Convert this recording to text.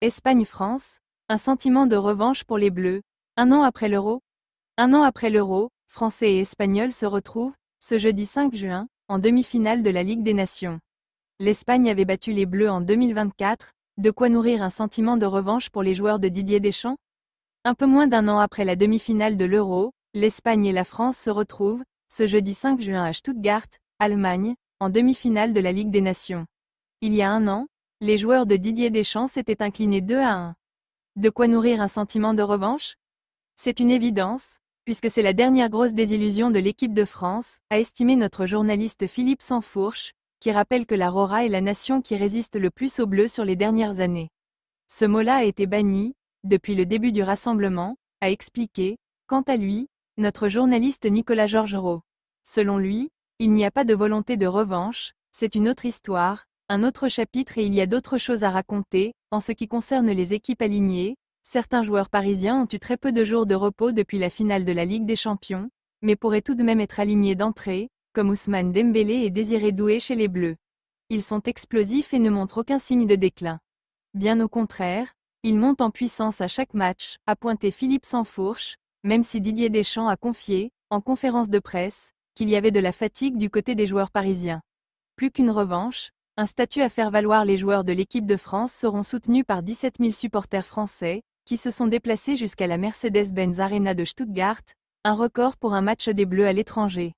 Espagne-France, un sentiment de revanche pour les Bleus. Un an après l'Euro, Français et Espagnols se retrouvent, ce jeudi 5 juin, en demi-finale de la Ligue des Nations. L'Espagne avait battu les Bleus en 2024, de quoi nourrir un sentiment de revanche pour les joueurs de Didier Deschamps. Un peu moins d'un an après la demi-finale de l'Euro, l'Espagne et la France se retrouvent, ce jeudi 5 juin à Stuttgart, Allemagne, en demi-finale de la Ligue des Nations. Il y a un an, les joueurs de Didier Deschamps s'étaient inclinés 2-1. De quoi nourrir un sentiment de revanche? C'est une évidence, puisque c'est la dernière grosse désillusion de l'équipe de France, a estimé notre journaliste Philippe Sansfourche, qui rappelle que la Rora est la nation qui résiste le plus aux Bleus sur les dernières années. Ce mot-là a été banni, depuis le début du rassemblement, a expliqué, quant à lui, notre journaliste Nicolas Georgerot. Selon lui, il n'y a pas de volonté de revanche, c'est une autre histoire, un autre chapitre et il y a d'autres choses à raconter. En ce qui concerne les équipes alignées, certains joueurs parisiens ont eu très peu de jours de repos depuis la finale de la Ligue des Champions, mais pourraient tout de même être alignés d'entrée, comme Ousmane Dembélé et Désiré Doué chez les Bleus. Ils sont explosifs et ne montrent aucun signe de déclin. Bien au contraire, ils montent en puissance à chaque match, a pointé Philippe Sansfourche, même si Didier Deschamps a confié, en conférence de presse, qu'il y avait de la fatigue du côté des joueurs parisiens. Plus qu'une revanche, un statut à faire valoir. Les joueurs de l'équipe de France seront soutenus par 17 000 supporters français, qui se sont déplacés jusqu'à la Mercedes-Benz Arena de Stuttgart, un record pour un match des Bleus à l'étranger.